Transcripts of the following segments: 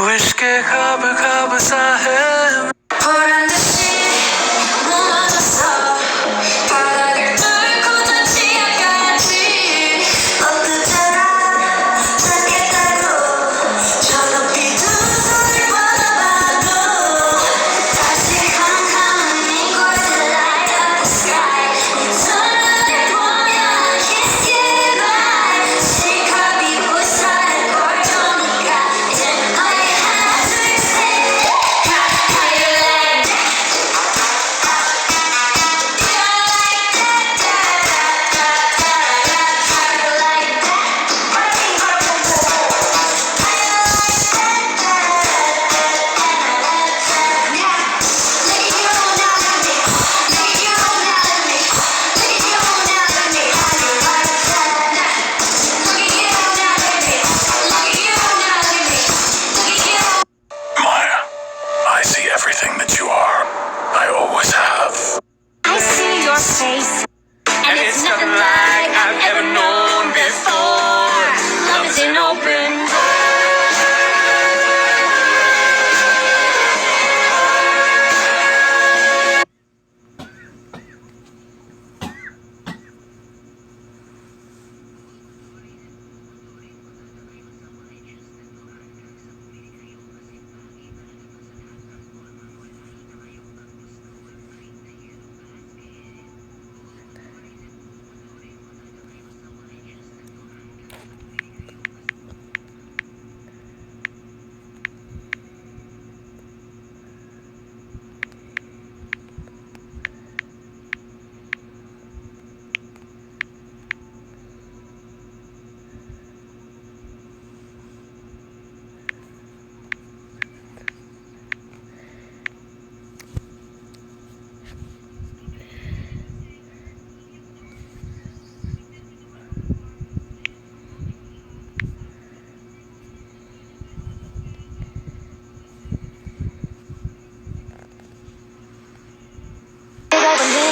Wish के ख्वाब ख्वाब सा है 보란 듯이 무너졌어 바닥을 뚫고 던지 약간지 엎드려라 찾겠다고 저 높이 두 손을 뻗어봐도 다시 캄캄한 이곳에 light up the sky 네 눈을 보며 kiss goodbye 시커비 웃어야 꼴 좋으니까 이제 너의 하나 둘셋 How you like that? Maya, I see everything that you are. I always have. I see your face, and it's nothing like I've ever known before. Love is an open door.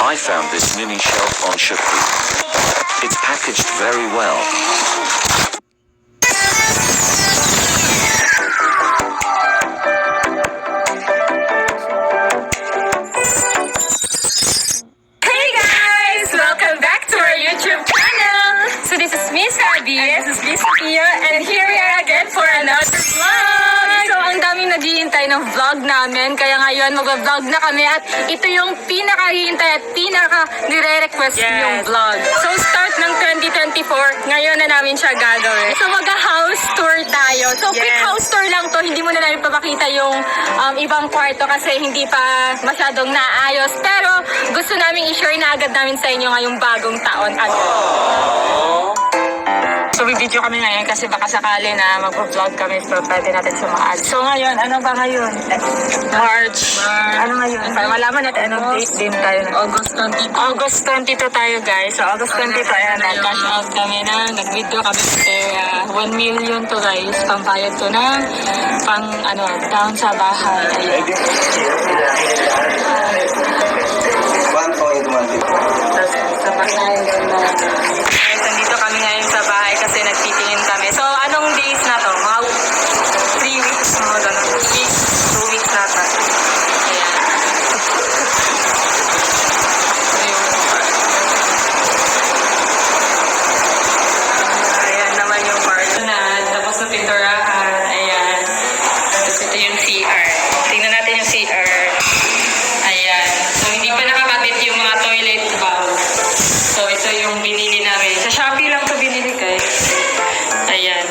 I found this mini shelf on Shopee. It's packaged very well. Hey guys! Welcome back to our YouTube channel! So this is Miss Abby, and this is Miss Sophia, and here we are again for another vlog! So ang daming naghihintay ng vlog namin, kaya ngayon mag-vlog na kami at ito yung pinakahihintay at pinaka-nire-request yung vlog. So start ng 2024, ngayon na namin siya gagawin. So mag-house tour tayo. So quick house tour lang to, hindi mo na namin papakita yung ibang kwarto kasi hindi pa masyadong naayos. Pero gusto namin i-share na agad namin sa inyo ngayong bagong taon agad. So, video kami ngayon kasi baka sakali na mag-vlog kami so pwede natin sumaan. So, ngayon, ano ba ngayon? March. Ano ngayon? Para malaman natin anong date din tayo. August 22. August 22 tayo, guys. So, August 22, ayan, nag-cash out kami na. Nag-video kami kasi 1 million to, guys. Pambayad to na pang, down sa bahay. Ayan. 1.1. Tapos, sa bahay, guys, nandito kami ngayon sa bahay kasi nagtitingin kami. So, anong days na to? Mga 3 weeks, mga ganun. 2 weeks na to. Ayan. Ayan naman yung part na tapos na pinturahan. Ayan. Tapos ito yung CR. Tingnan natin yung CR. Ayan. So, hindi pa nakakabit yung mga toilet bowl. So, ito yung binili namin. Sa Shopee lang to binili, guys. Ayan.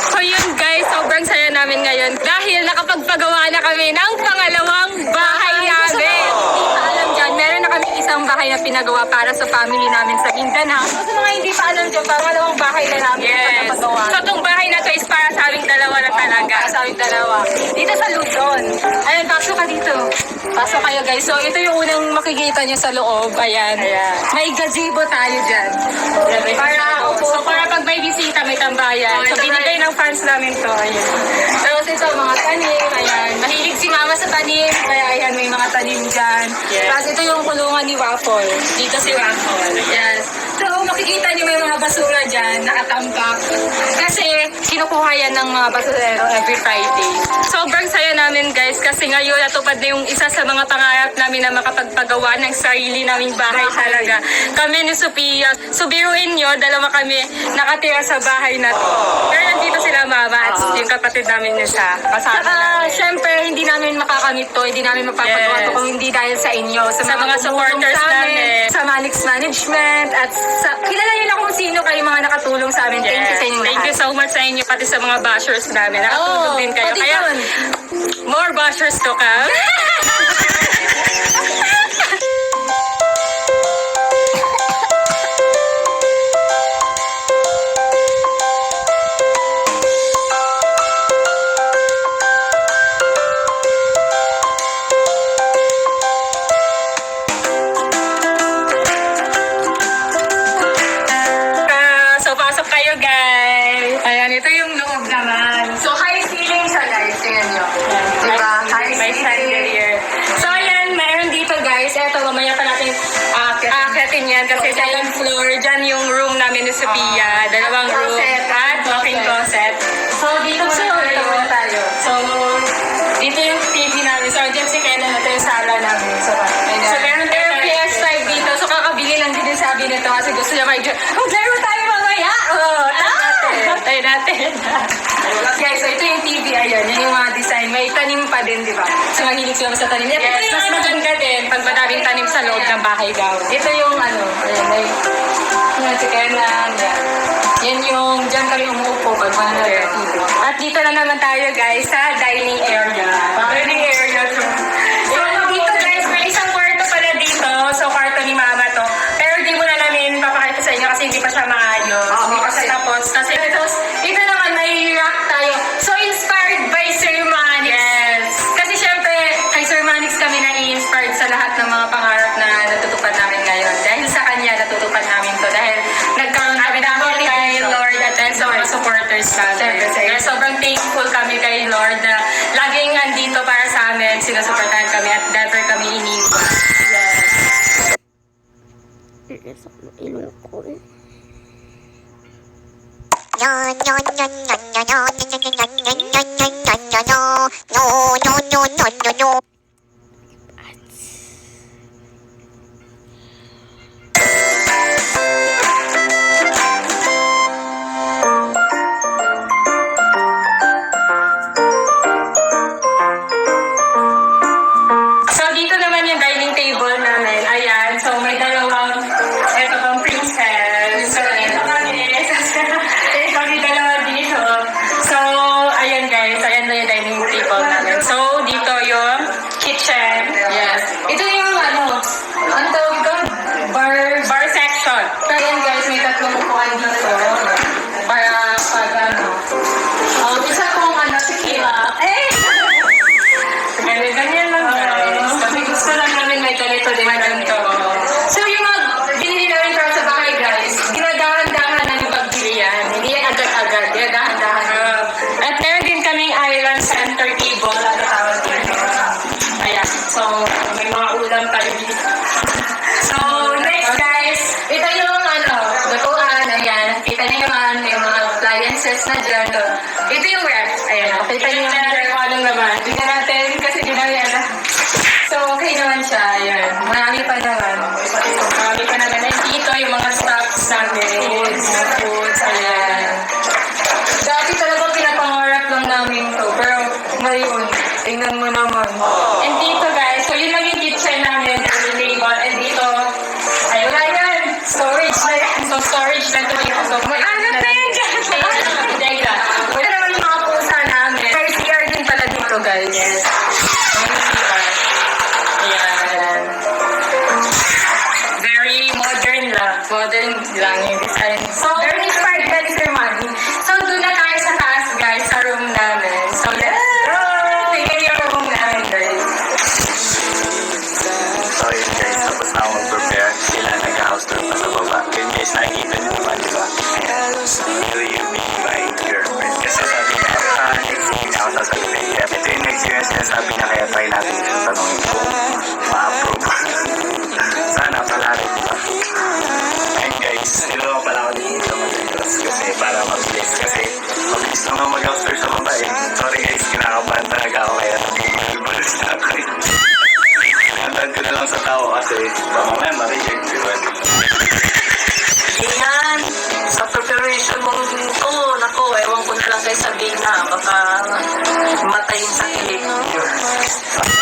So, yun, guys. Sobrang saya namin ngayon dahil nakapagpagawa na kami ng pangalawang bahay namin. Hindi pa alam dyan, meron na kami isang bahay na pinagawa para sa family namin sa Mindanao. So, sa mga hindi pa alam dyan, pangalawang bahay na namin na napagawa. So, itong bahay na to is para sa aming dalawa na talaga. Para sa aming dalawa. Dito sa Luzon. Ayan, pasok ka dito. Pasok kayo, guys. So, ito yung unang makikita nyo sa loob. Ayan. May gazebo tayo dyan. So, para pag may bisita, may tambayan. So, binigay ng fans namin to. Ayan. Tapos ito, mga tanim. Ayan. Mahilig si mama sa tanim. Kaya, ayan. Ayan, may mga tanim dyan. Yes. Tapos ito yung kulungan ni Waffle. Dito si Waffle. Yes. So, makikita niyo may mga basura dyan, nakatambak. Kasi, kinukuha yan ng mga basurero every Friday. Sobrang saya namin guys, kasi ngayon natupad na yung isa sa mga pangarap namin na makapagpagawa ng sarili naming bahay talaga. Kami ni Sophia. So, biruin nyo, dalawa kami nakatira sa bahay na to. Pero nandito sila mama at yung kapatid namin isa. Kasama namin. Syempre, hindi namin makakamit to, hindi namin mapapagawa to Yes. kung hindi dahil sa inyo. Sa mga tumulong supporters sa amin, namin. sa Manix Management, at sa, kilala nyo na kung sino kayo mga nakatulong sa amin. Thank you sa inyo Thank you so much sa inyo, pati sa mga bashers namin. Nakatulong din kayo. pati Kaya, yun. more bashers to come. So, pasok kayo, guys. Ayan, ito yung loob naman. So, high ceiling siya, guys. Tingnan nyo. Diba? High May chandelier. So, ayan, mayroon dito, guys. Ito, mamaya pa natin Aakyatin yan kasi second floor, dyan yung room namin ni Sophia. Dalawang At room closet. at walk-in closet. So, dito muna tayo. So, dito yung TV namin. So, dyan si Kenan, ito yung sala namin. So, meron Pero tayong PS5 dito. So, kakabili lang din yung sabi nito kasi gusto niya maglaro tayo mamaya. Oh, Tayo natin. guys, so ito yung TV. Ayan, yan yung mga design. May tanim pa din, di ba? So, mahilig sila sa tanim. Yan, Yes, ito mas yung maganda din pag madaming tanim sa loob ng bahay daw. Ito yung ano, ayan, may si Kenan, yan. Yan yung, dyan kami umuupo pag mga TV. At dito na naman tayo, guys, sa dining area. Dining area. So, dito, guys, may isang kwarto pala dito. So, kwarto ni Mama to. Pero di mo na namin papakita sa inyo kasi hindi pa siya maayos. Hindi pa siya tapos. Kasi Ito naman, may rock tayo. So, inspired by Sir Manix. yes. Kasi syempre, kay Sir Manix kami na-inspired sa lahat ng mga pangarap na natutupad namin ngayon. Dahil sa kanya, natutupad namin to. Dahil nagkaroon kami ng Dahil kay Lord at dahil sa mga supporters namin. Siyempre, sa inyo. Kaya sobrang thankful kami kay Lord na laging andito para sa amin. Sinusuportahan kami at never kami iniwan. Iisak mo ilong ko eh. So, dito naman yung dining table namin. Ayan. So, may dalawang, eto bang princess. So, eto kami. Kami dalawa dito. So, ayan guys. Ayan na yung dining table namin. So, dito yung kitchen. Yes. Ito yung ano tawag ito? Bar section. Pero yan guys, may tatlong upuan dito. Para pag ano. Isa kong ano, tequila. Ganyan lang guys. Kasi gusto lang namin may ganito din ganito. So yung mga binili namin para sa bahay guys, ginadahan-dahan na yung pagbili yan. Hindi yan agad-agad. Ginadahan-dahan. At meron din kaming island center table. Ano tawag dito? Ayan. So, may mga ulam tayo dito. So, next guys. Ito yung ano, lutuan. Ayan. Kita niyo naman, may mga appliances na dyan. Ito yung ref. Ayan. Kita niyo Tingnan natin kung anong naman. Tingnan natin kasi di namin alam. So, okay naman siya. Ayan. Marami pa naman. Marami pa naman. And dito yung mga stocks namin. Mga foods. Ayan. Dati talaga pinapangarap lang namin to. Pero ngayon, tingnan mo naman. And dito guys, so yun lang yung kitchen namin. Dining table. And dito, ayun na yan. Storage na yan. So storage na ito dito. So, May anak na yan dyan. Dahil Ito naman yung mga pusa namin. May CR din pala dito, guys. yes. Ayan. Very modern lang. Modern lang yung design. So, Very inspired by Sir Manny. So, doon na tayo sa taas, guys, sa room namin. So, let's go! Tingnan yung room namin, guys. So yun guys, tapos na ako mag-prepare. Sila nag-house tour pa sa baba. Yun guys, nakikita nyo naman, di ba? Ayan. Will you be my girlfriend? Kasi sabi niya, next hindi na ako sasagutin. Kaya ito yung experience niya, sabi niya, kaya try natin yung tanongin kung mahina, baka matayin sa kilig.